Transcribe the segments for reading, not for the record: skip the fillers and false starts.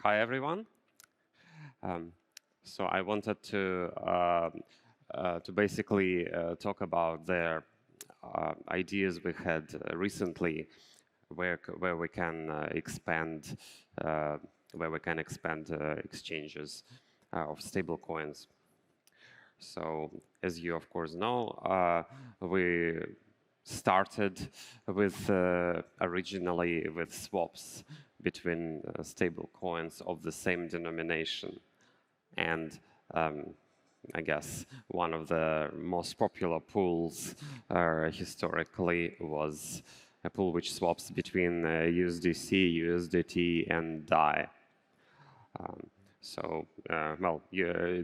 Hi, everyone. So I wanted to basically talk about the ideas we had recently, where we can expand exchanges of stablecoins. So, as you of course know, we started with originally with swaps between stable coins of the same denomination. And I guess one of the most popular pools historically was a pool which swaps between USDC, USDT, and DAI.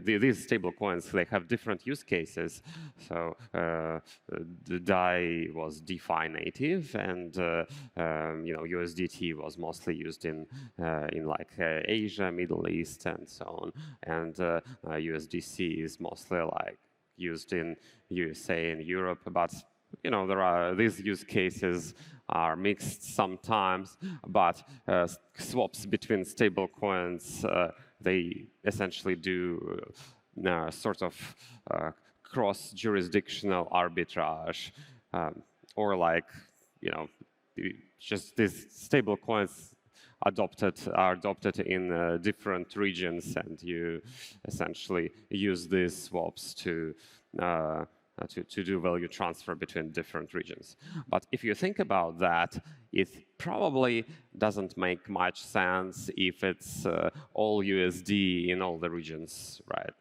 These stable coins, they have different use cases. So the DAI was DeFi native, and USDT was mostly used in like Asia, Middle East, and so on. And USDC is mostly like used in USA and Europe, but there are these use cases are mixed sometimes, but swaps between stable coins they essentially do sort of cross-jurisdictional arbitrage, or like just these stable coins are adopted in different regions, and you essentially use these swaps to do value transfer between different regions. But if you think about that, it probably doesn't make much sense if it's all USD in all the regions, right?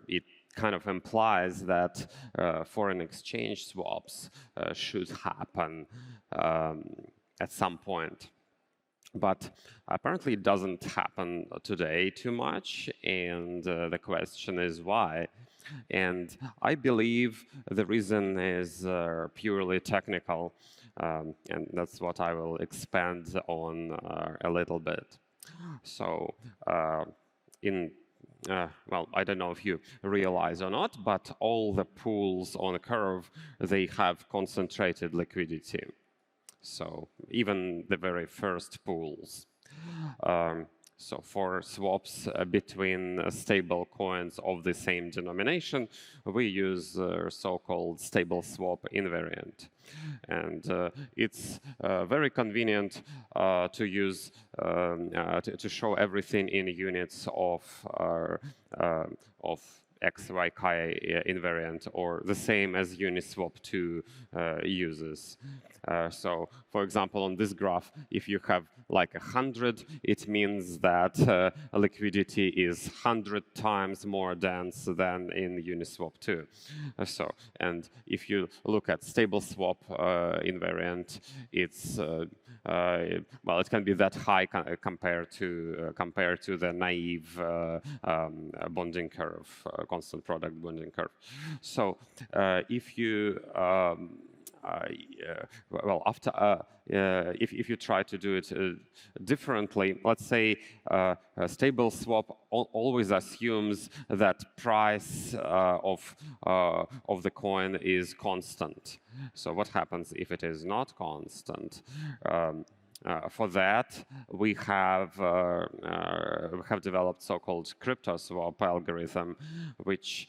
It kind of implies that foreign exchange swaps should happen at some point. But apparently it doesn't happen today too much, and the question is why. And I believe the reason is purely technical, and that's what I will expand on a little bit. So well, I don't know if you realize or not, but all the pools on the curve, they have concentrated liquidity. So even the very first pools. So for swaps between stable coins of the same denomination, we use so-called stable swap invariant. And it's very convenient to use to show everything in units of XYK invariant, or the same as Uniswap2 uses. So, for example, on this graph, if you have like 100, it means that liquidity is 100 times more dense than in Uniswap2. And if you look at stable swap invariant, it's well, it can be that high compared to the naive bonding curve, constant product bonding curve. So if you if you try to do it differently, let's say a stable swap always assumes that price of the coin is constant. So what happens if it is not constant? For that, we have developed so-called crypto swap algorithm, which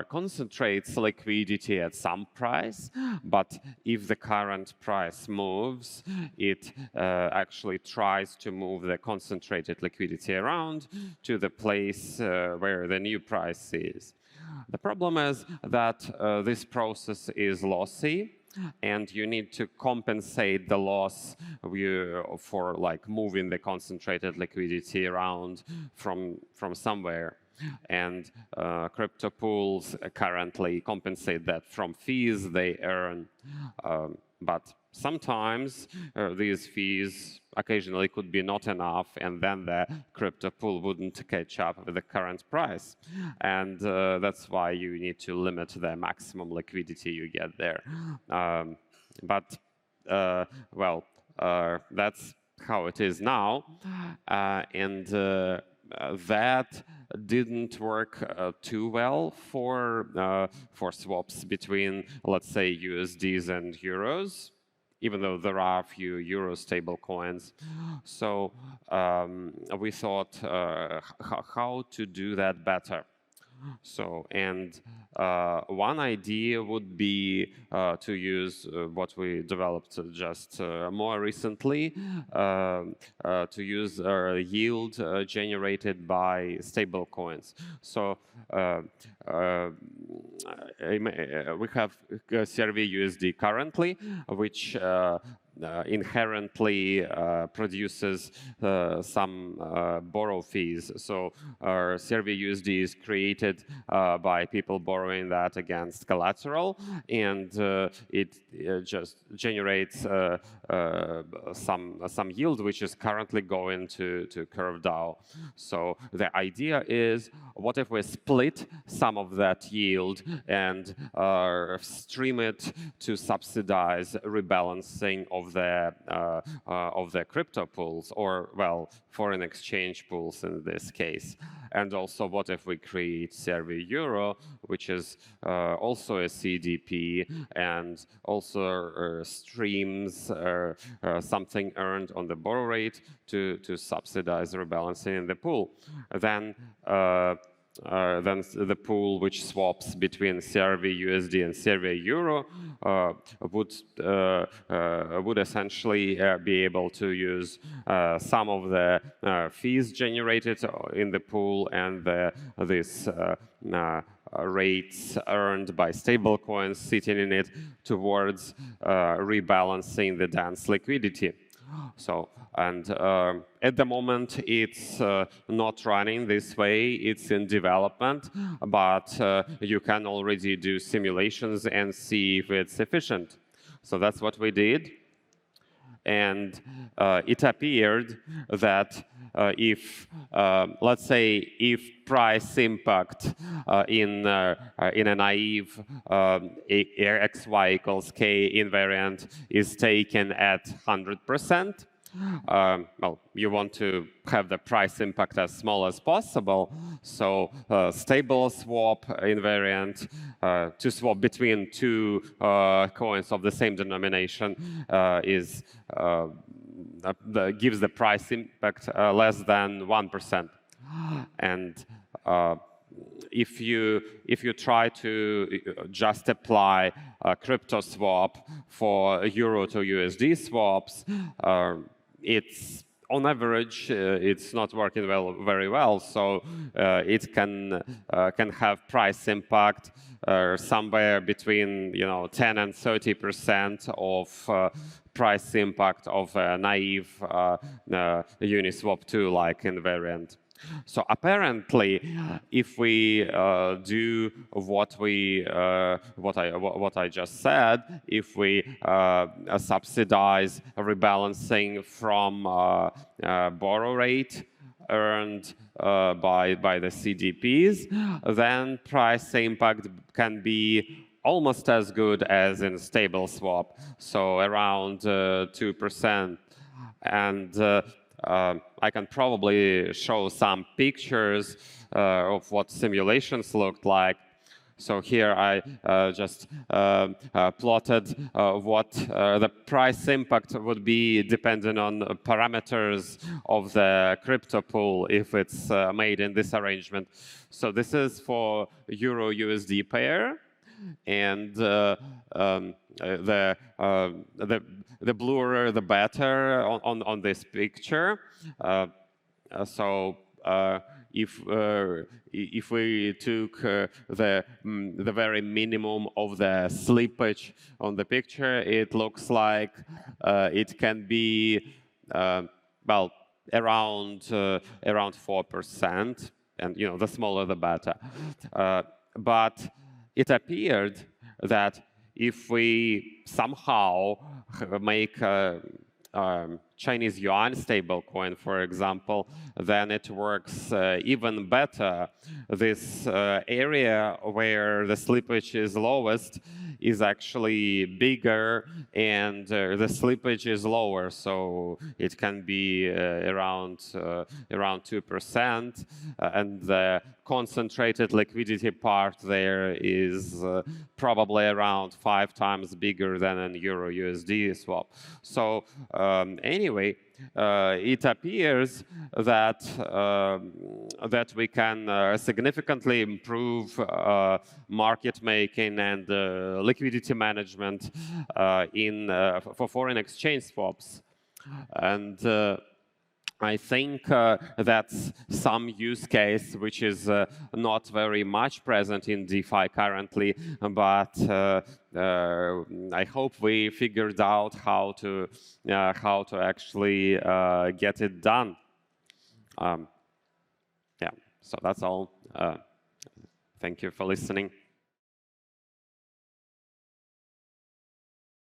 concentrates liquidity at some price, but if the current price moves, it actually tries to move the concentrated liquidity around to the place where the new price is. The problem is that this process is lossy, and you need to compensate the loss for like moving the concentrated liquidity around from somewhere. And crypto pools currently compensate that from fees they earn. But sometimes these fees occasionally could be not enough, and then the crypto pool wouldn't catch up with the current price. And that's why you need to limit the maximum liquidity you get there. That's how it is now. That didn't work too well for swaps between, let's say, USDs and euros. even though there are a few euro stable coins. So we thought how to do that better. So, and one idea would be to use what we developed just more recently, to use yield generated by stable coins. So we have Servi USD currently, which inherently produces some borrow fees. So Servi USD is created by people borrowing that against collateral, and it just generates some yield, which is currently going to Curve DAO. So the idea is, what if we split some of that yield and stream it to subsidize rebalancing of the crypto pools, or, well, foreign exchange pools in this case? And also, what if we create Servi Euro, which is also a CDP and also streams something earned on the borrow rate to subsidize rebalancing in the pool? Then the pool which swaps between Servi USD and Servi Euro would essentially be able to use some of the fees generated in the pool and this rates earned by stablecoins sitting in it towards rebalancing the dense liquidity. So, and at the moment, it's not running this way. It's in development, but you can already do simulations and see if it's efficient. So that's what we did. And it appeared that if, let's say, if price impact in a naive XY equals K invariant is taken at 100%, well, you want to have the price impact as small as possible. So stable swap invariant to swap between two coins of the same denomination is gives the price impact less than 1%. And if you try to just apply a crypto swap for Euro to USD swaps, it's on average it's not working very well. So it can have price impact somewhere between 10 and 30% of price impact of a naive Uniswap 2 like invariant. So apparently, if we do what I just said, if we subsidize rebalancing from borrow rate earned by the CDPs, then price impact can be almost as good as in stable swap, so around 2%. And I can probably show some pictures of what simulations looked like. So here I just plotted what the price impact would be depending on parameters of the crypto pool if it's made in this arrangement. So this is for Euro USD pair, and the bluer the better on this picture. So if we took the very minimum of the slippage on the picture, it looks like it can be well around 4%, and the smaller the better. But it appeared that if we somehow make a Chinese yuan stablecoin, for example, then it works even better. This area where the slippage is lowest is actually bigger, and the slippage is lower, so it can be around 2%, and the concentrated liquidity part there is probably around 5 times bigger than an Euro USD swap. So anyway, it appears that that we can significantly improve market making and liquidity management for foreign exchange swaps. And I think that's some use case which is not very much present in DeFi currently, but I hope we figured out how to actually get it done. Yeah, so that's all. Thank you for listening.